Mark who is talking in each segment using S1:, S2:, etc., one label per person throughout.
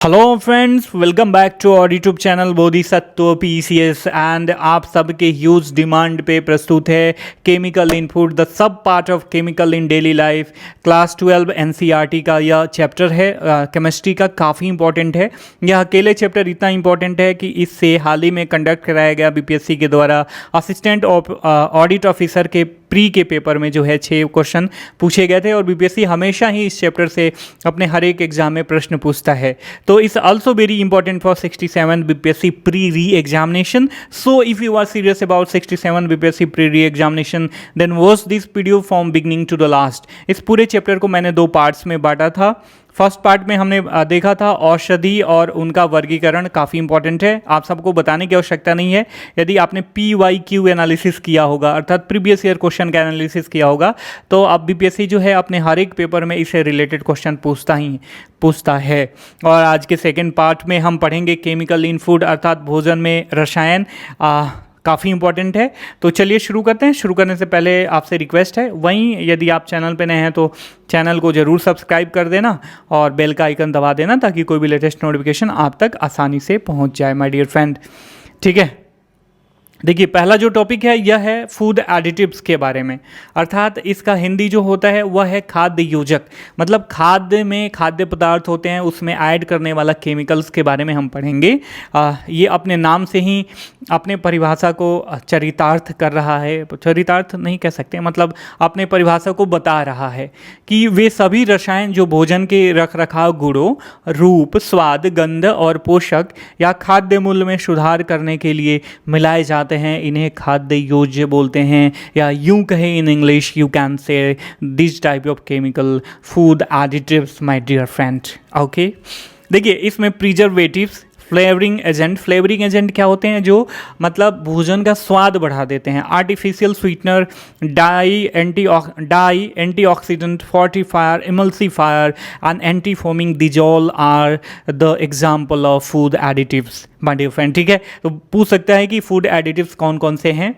S1: Hello friends, welcome back to our YouTube channel Bodhisattva PCS and आप सबके huge demand पे प्रस्तुत है chemical in food the sub part of chemical in daily life. Class 12 NCERT का यह chapter है, chemistry का काफ़ी इंपॉर्टेंट है। यह अकेले चैप्टर इतना इंपॉर्टेंट है कि इससे हाल ही में कंडक्ट कराया गया बीपीएससी के द्वारा असिस्टेंट ऑडिट ऑफिसर के प्री के पेपर में जो है 6 क्वेश्चन पूछे गए थे और बीपीएससी हमेशा ही इस चैप्टर से अपने हर एक एग्जाम में प्रश्न पूछता है। तो it's also very important for 67 BPSC pre re examination. So if you are serious about 67 BPSC pre re examination then watch this video from beginning to the last. इस पूरे चैप्टर को मैंने 2 पार्ट्स में बांटा था। फर्स्ट पार्ट में हमने देखा था औषधि और उनका वर्गीकरण, काफ़ी इंपॉर्टेंट है, आप सबको बताने की आवश्यकता नहीं है। यदि आपने PYQ एनालिसिस किया होगा अर्थात प्रीवियस ईयर क्वेश्चन का एनालिसिस किया होगा तो अब बीपीएससी जो है अपने हर एक पेपर में इससे रिलेटेड क्वेश्चन पूछता है। और आज के सेकेंड पार्ट में हम पढ़ेंगे केमिकल इन फूड अर्थात भोजन में रसायन, काफ़ी इंपॉर्टेंट है। तो चलिए शुरू करते हैं। शुरू करने से पहले आपसे रिक्वेस्ट है, वहीं यदि आप चैनल पे नए हैं तो चैनल को ज़रूर सब्सक्राइब कर देना और बेल का आइकन दबा देना ताकि कोई भी लेटेस्ट नोटिफिकेशन आप तक आसानी से पहुंच जाए माय डियर फ्रेंड। ठीक है, देखिए पहला जो टॉपिक है यह है फूड एडिटिव्स के बारे में, अर्थात इसका हिंदी जो होता है वह है खाद्य योजक। मतलब खाद्य में खाद्य पदार्थ होते हैं उसमें ऐड करने वाला केमिकल्स के बारे में हम पढ़ेंगे। ये अपने नाम से ही अपने परिभाषा को चरितार्थ कर रहा है, चरितार्थ नहीं कह सकते, मतलब अपने परिभाषा को बता रहा है कि वे सभी रसायन जो भोजन के रख रखाव गुणों, रूप, स्वाद, गंध और पोषक या खाद्य मूल्य में सुधार करने के लिए मिलाए जाते हैं, इन्हें खाद्य योज्य बोलते हैं। या यूं कहें in English you can say this type of chemical food additives my dear friend. Okay, देखिए इसमें प्रिजर्वेटिव्स, फ्लेवरिंग एजेंट क्या होते हैं, जो मतलब भोजन का स्वाद बढ़ा देते हैं। Artificial sweetener, antioxidant, fortifier, emulsifier and anti foaming these all are the example of food additives my dear friend. ठीक है, तो पूछ सकता है कि फूड एडिटिव्स कौन कौन से हैं।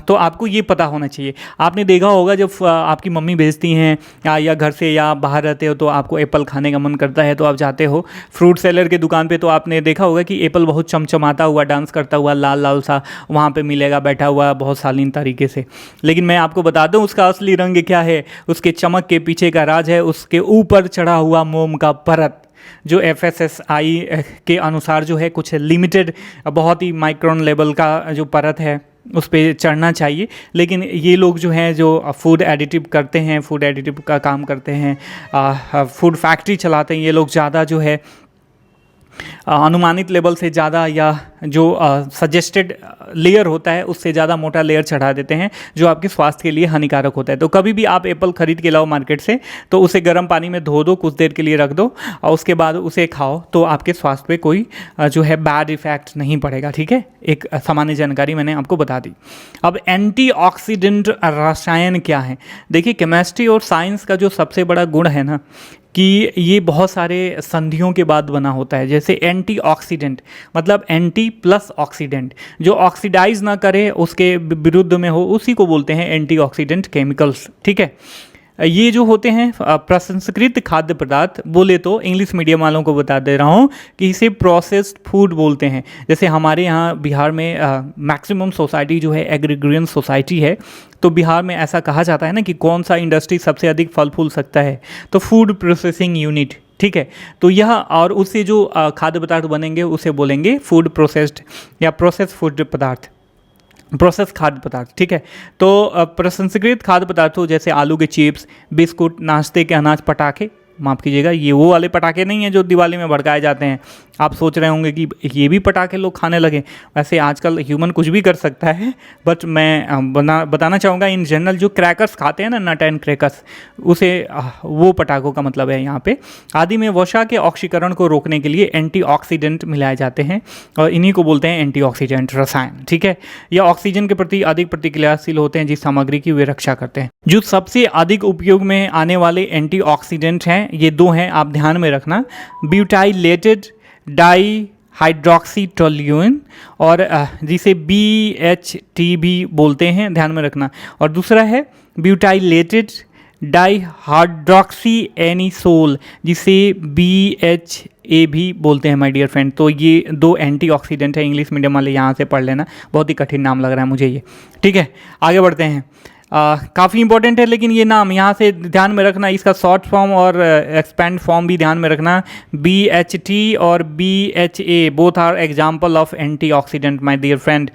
S1: तो आपको ये पता होना चाहिए। आपने देखा होगा जब आपकी मम्मी भेजती हैं या घर से या बाहर रहते हो तो आपको एप्पल खाने का मन करता है तो आप जाते हो फ्रूट सेलर के दुकान पे, तो आपने देखा होगा कि एप्पल बहुत चमचमाता हुआ, डांस करता हुआ, लाल लाल सा वहाँ पे मिलेगा, बैठा हुआ बहुत शालीन तरीके से। लेकिन मैं आपको बता दूँ उसका असली रंग क्या है, उसके चमक के पीछे का राज है उसके ऊपर चढ़ा हुआ मोम का परत, जो FSSAI के अनुसार जो है कुछ लिमिटेड, बहुत ही माइक्रोन लेवल का जो परत है उस पर चढ़ना चाहिए। लेकिन ये लोग जो हैं जो फूड एडिटिव करते हैं, फूड एडिटिव का काम करते हैं, फूड फैक्ट्री चलाते हैं, ये लोग ज़्यादा जो है अनुमानित लेवल से ज़्यादा या जो सजेस्टेड लेयर होता है उससे ज़्यादा मोटा लेयर चढ़ा देते हैं जो आपके स्वास्थ्य के लिए हानिकारक होता है। तो कभी भी आप एप्पल खरीद के लाओ मार्केट से तो उसे गर्म पानी में धो दो, कुछ देर के लिए रख दो और उसके बाद उसे खाओ तो आपके स्वास्थ्य पे कोई जो है बैड इफेक्ट नहीं पड़ेगा। ठीक है, एक सामान्य जानकारी मैंने आपको बता दी। अब एंटीऑक्सीडेंट रसायन क्या है? देखिए केमिस्ट्री और साइंस का जो सबसे बड़ा गुण है ना कि ये बहुत सारे संधियों के बाद बना होता है। जैसे एंटीऑक्सीडेंट मतलब एंटी प्लस ऑक्सीडेंट, जो ऑक्सीडाइज ना करे उसके विरुद्ध में हो, उसी को बोलते हैं एंटीऑक्सीडेंट केमिकल्स। ठीक है, ये जो होते हैं प्रसंस्कृत खाद्य पदार्थ, बोले तो इंग्लिश मीडियम वालों को बता दे रहा हूँ कि इसे प्रोसेस्ड फूड बोलते हैं। जैसे हमारे यहाँ बिहार में मैक्सिमम सोसाइटी जो है एग्रीग्रियन सोसाइटी है, तो बिहार में ऐसा कहा जाता है ना कि कौन सा इंडस्ट्री सबसे अधिक फल फूल सकता है, तो फूड प्रोसेसिंग यूनिट। ठीक है, तो यह और उससे जो खाद्य पदार्थ बनेंगे उसे बोलेंगे फूड प्रोसेस्ड या प्रोसेस फूड पदार्थ, प्रोसेस खाद्य पदार्थ। ठीक है, तो प्रसंस्कृत खाद्य पदार्थों जैसे आलू के चिप्स, बिस्कुट, नाश्ते के अनाज, पटाखे, माफ़ कीजिएगा ये वो वाले पटाखे नहीं हैं जो दिवाली में भड़काए जाते हैं। आप सोच रहे होंगे कि ये भी पटाखे लोग खाने लगे। वैसे आजकल ह्यूमन कुछ भी कर सकता है, बट मैं बताना चाहूँगा इन जनरल जो क्रैकर्स खाते हैं ना, नट एंड क्रैकर्स, उसे वो पटाखों का मतलब है यहाँ पे। आदि में वसा के ऑक्सीकरण को रोकने के लिए एंटीऑक्सीडेंट मिलाए जाते हैं और इन्हीं को बोलते हैं एंटीऑक्सीडेंट रसायन। ठीक है, यह ऑक्सीजन के प्रति अधिक प्रतिक्रियाशील होते हैं जिस सामग्री की वे रक्षा करते हैं। जो सबसे अधिक उपयोग में आने वाले एंटीऑक्सीडेंट हैं ये 2 हैं, आप ध्यान में रखना, ब्यूटाइलेटेड डाई हाइड्रोक्सीटोल्यूइन और जिसे BHT भी बोलते हैं, ध्यान में रखना। और दूसरा है ब्यूटाइलेटेड डाई हाइड्रोक्सी एनिसोल जिसे BH ए भी बोलते हैं माय डियर फ्रेंड। तो ये 2 एंटीऑक्सीडेंट है, इंग्लिश मीडियम वाले यहाँ से पढ़ लेना, बहुत ही कठिन नाम लग रहा है मुझे ये, ठीक है। आगे बढ़ते हैं। काफ़ी इंपॉर्टेंट है, लेकिन ये नाम यहाँ से ध्यान में रखना, इसका शॉर्ट फॉर्म और एक्सपेंड फॉर्म भी ध्यान में रखना। BHT और BHA both are example of antioxidant my dear friend,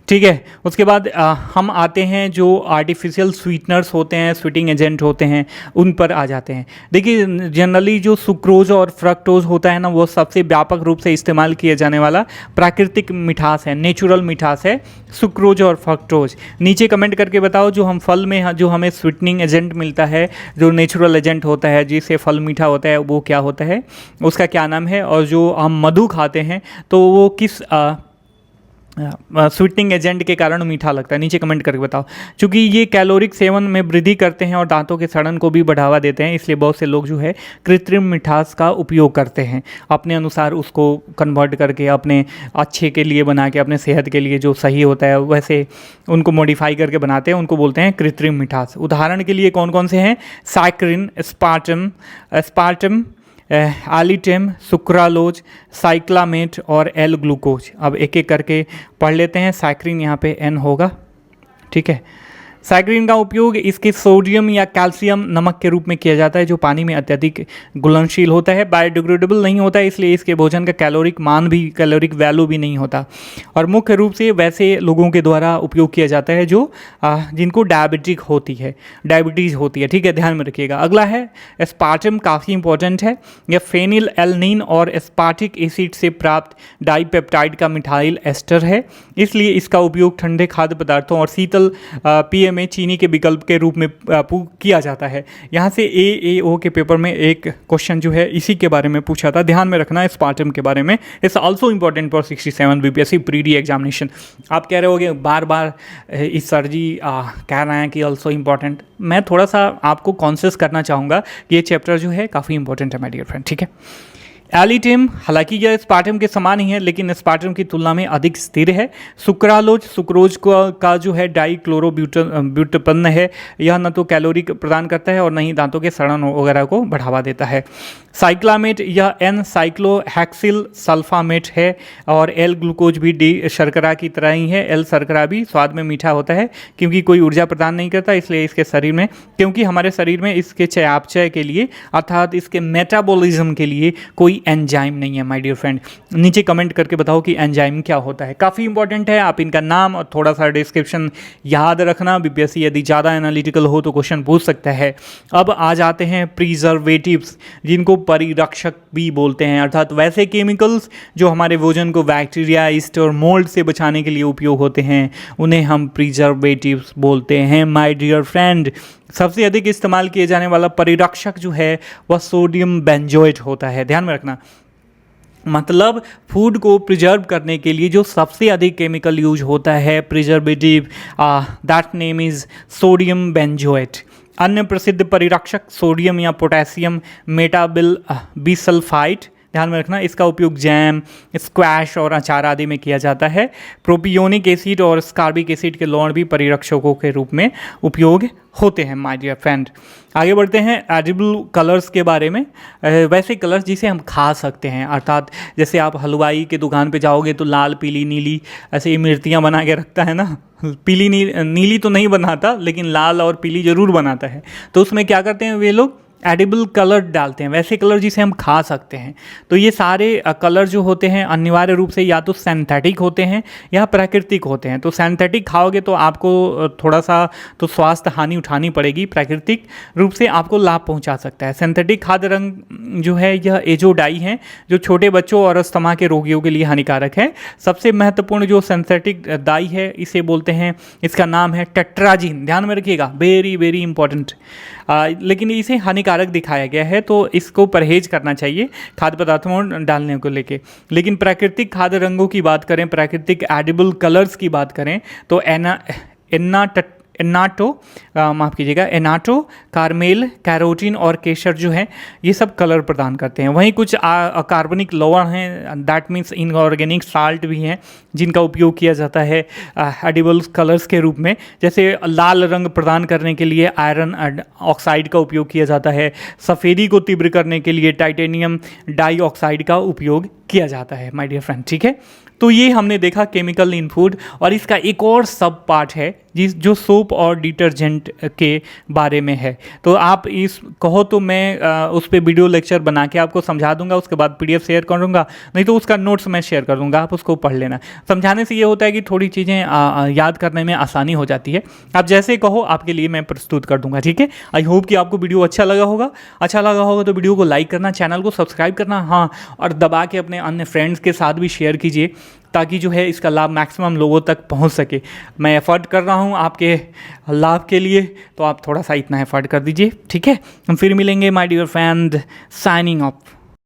S1: ठीक है। उसके बाद हम आते हैं जो आर्टिफिशियल स्वीटनर्स होते हैं, स्वीटिंग एजेंट होते हैं, उन पर आ जाते हैं। देखिए जनरली जो सुक्रोज और फ्रक्टोज होता है ना, वो सबसे व्यापक रूप से इस्तेमाल किया जाने वाला प्राकृतिक मिठास है, नेचुरल मिठास है सुक्रोज और फ्रक्टोज। नीचे कमेंट करके बताओ जो हम फल में जो हमें स्वीटनिंग एजेंट मिलता है, जो नेचुरल एजेंट होता है जिससे फल मीठा होता है, वो क्या होता है, उसका क्या नाम है। और जो हम मधु खाते हैं तो वो किस स्वीटनिंग एजेंट के कारण मीठा लगता है, नीचे कमेंट करके बताओ। क्योंकि ये कैलोरिक सेवन में वृद्धि करते हैं और दांतों के सड़न को भी बढ़ावा देते हैं, इसलिए बहुत से लोग जो है कृत्रिम मिठास का उपयोग करते हैं, अपने अनुसार उसको कन्वर्ट करके अपने अच्छे के लिए बना के, अपने सेहत के लिए जो सही होता है वैसे उनको मॉडिफाई करके बनाते हैं, उनको बोलते हैं कृत्रिम मिठास। उदाहरण के लिए कौन कौन से हैं, saccharine, aspartame, alitame, sucralose, cyclamate और एल ग्लूकोज। अब एक एक करके पढ़ लेते हैं। सैक्रिन यहाँ पे N होगा, ठीक है। सैक्रिन का उपयोग इसके सोडियम या कैल्शियम नमक के रूप में किया जाता है, जो पानी में अत्यधिक घुलनशील होता है, बायोडिग्रेडेबल नहीं होता है, इसलिए इसके भोजन का कैलोरिक वैल्यू भी नहीं होता। और मुख्य रूप से वैसे लोगों के द्वारा उपयोग किया जाता है जो जिनको डायबिटीज़ होती है, ठीक है, ध्यान में रखिएगा। अगला है एस्पार्टम, काफ़ी इंपॉर्टेंट है। यह फेनिल एलनिन और एस्पार्टिक एसिड से प्राप्त डाइपेप्टाइड का मिथाइल एस्टर है, इसलिए इसका उपयोग ठंडे खाद्य पदार्थों और शीतल पेय में चीनी के विकल्प के रूप में किया जाता है। यहाँ से AAO के पेपर में एक क्वेश्चन जो है इसी के बारे में पूछा था, ध्यान में रखना एस्पार्टम के बारे में। It's also important for 67 BPSC pre examination. आप कह रहे होगे बार बार इस सर जी कह रहे हैं कि आल्सो इंपॉर्टेंट, मैं थोड़ा सा आपको कॉन्शियस करना चाहूँगा कि ये चैप्टर जो है काफ़ी इंपॉर्टेंट है माय डियर फ्रेंड, ठीक है। एलिटेम, हालांकि यह स्पार्टम के समान ही है लेकिन स्पार्टम की तुलना में अधिक स्थिर है। सुक्रोज का जो है डाइक्लोरोब्यूटेन है, यह न तो कैलोरी प्रदान करता है और न ही दांतों के सड़न वगैरह को बढ़ावा देता है। साइक्लामेट, यह N साइक्लोहेक्सिल सल्फामेट है और एल ग्लूकोज भी D शर्करा की तरह ही है। एल शर्करा भी स्वाद में मीठा होता है क्योंकि कोई ऊर्जा प्रदान नहीं करता, इसलिए इसके शरीर में, क्योंकि हमारे शरीर में इसके चयापचय के लिए अर्थात इसके मेटाबॉलिज्म के लिए कोई एंजाइम नहीं है माय डियर फ्रेंड। नीचे कमेंट करके बताओ कि एंजाइम क्या होता है, काफ़ी इंपॉर्टेंट है। आप इनका नाम और थोड़ा सा डिस्क्रिप्शन याद रखना, BPSC यदि ज़्यादा एनालिटिकल हो तो क्वेश्चन पूछ सकता है। अब आ जाते हैं प्रिजर्वेटिव्स, जिनको परिरक्षक भी बोलते हैं, अर्थात वैसे केमिकल्स जो हमारे भोजन को बैक्टीरिया, ईस्ट और मोल्ड से बचाने के लिए उपयोग होते हैं, उन्हें हम प्रिजर्वेटिव्स बोलते हैं माय डियर फ्रेंड। सबसे अधिक इस्तेमाल किए जाने वाला परिरक्षक जो है वह सोडियम बेंजोएट होता है, ध्यान में रखना। मतलब फूड को प्रिजर्व करने के लिए जो सबसे अधिक केमिकल यूज होता है preservative, that name is sodium benzoate. अन्य प्रसिद्ध परिरक्षक सोडियम या पोटेशियम मेटाबिल बिसल्फाइड, ध्यान में रखना, इसका उपयोग जैम, स्क्वैश और अचार आदि में किया जाता है। प्रोपियोनिक एसिड और स्कार्बिक एसिड के लौण भी परिरक्षकों के रूप में उपयोग होते हैं माय डियर फ्रेंड। आगे बढ़ते हैं एडिबल कलर्स के बारे में। वैसे कलर्स जिसे हम खा सकते हैं, अर्थात जैसे आप हलवाई के दुकान पे जाओगे तो लाल, पीली, नीली ऐसे इमरतियाँ बना के रखता है ना, पीली नीली तो नहीं बनाता लेकिन लाल और पीली ज़रूर बनाता है। तो उसमें क्या करते हैं वे लोग, एडिबल कलर डालते हैं, वैसे कलर जिसे हम खा सकते हैं। तो ये सारे कलर जो होते हैं अनिवार्य रूप से या तो सिंथेटिक होते हैं या प्राकृतिक होते हैं। तो सिंथेटिक खाओगे तो आपको थोड़ा सा तो स्वास्थ्य हानि उठानी पड़ेगी, प्राकृतिक रूप से आपको लाभ पहुंचा सकता है। सिंथेटिक खाद्य रंग जो है यह एजोडाई है, जो छोटे बच्चों और अस्थमा के रोगियों के लिए हानिकारक है। सबसे महत्वपूर्ण जो सिंथेटिक डाई है इसे बोलते हैं, इसका नाम है टेट्राजीन, ध्यान में रखिएगा, वेरी वेरी इंपॉर्टेंट। लेकिन इसे हानिकारक दिखाया गया है तो इसको परहेज करना चाहिए खाद्य पदार्थों में डालने को लेके। लेकिन प्राकृतिक खाद्य रंगों की बात करें, प्राकृतिक एडिबल कलर्स की बात करें तो माफ़ कीजिएगा, एनाटो, कार्मेल, कैरोटीन और केशर जो है ये सब कलर प्रदान करते हैं। वहीं कुछ कार्बनिक लवण हैं, दैट मीन्स इनऑर्गेनिक साल्ट भी हैं जिनका उपयोग किया जाता है एडिबल कलर्स के रूप में। जैसे लाल रंग प्रदान करने के लिए आयरन ऑक्साइड का उपयोग किया जाता है, सफ़ेदी को तीव्र करने के लिए टाइटेनियम डाइऑक्साइड का उपयोग किया जाता है माय डियर फ्रेंड। ठीक है, तो ये हमने देखा केमिकल इन फूड। और इसका एक और सब पार्ट है जो सोप और डिटर्जेंट के बारे में है। तो आप इस कहो तो मैं उस पर वीडियो लेक्चर बना के आपको समझा दूंगा, उसके बाद PDF शेयर करूंगा, नहीं तो उसका नोट्स मैं शेयर कर दूंगा, आप उसको पढ़ लेना। समझाने से ये होता है कि थोड़ी चीज़ें याद करने में आसानी हो जाती है। आप जैसे कहो आपके लिए मैं प्रस्तुत कर दूंगा। ठीक है, आई होप कि आपको वीडियो अच्छा लगा होगा। तो वीडियो को लाइक करना, चैनल को सब्सक्राइब करना, हाँ, और दबा के अपने अन्य फ्रेंड्स के साथ भी शेयर कीजिए ताकि जो है इसका लाभ मैक्सिमम लोगों तक पहुंच सके। मैं एफर्ट कर रहा हूं आपके लाभ के लिए, तो आप थोड़ा सा इतना एफर्ट कर दीजिए। ठीक है, हम फिर मिलेंगे my dear friend, signing of.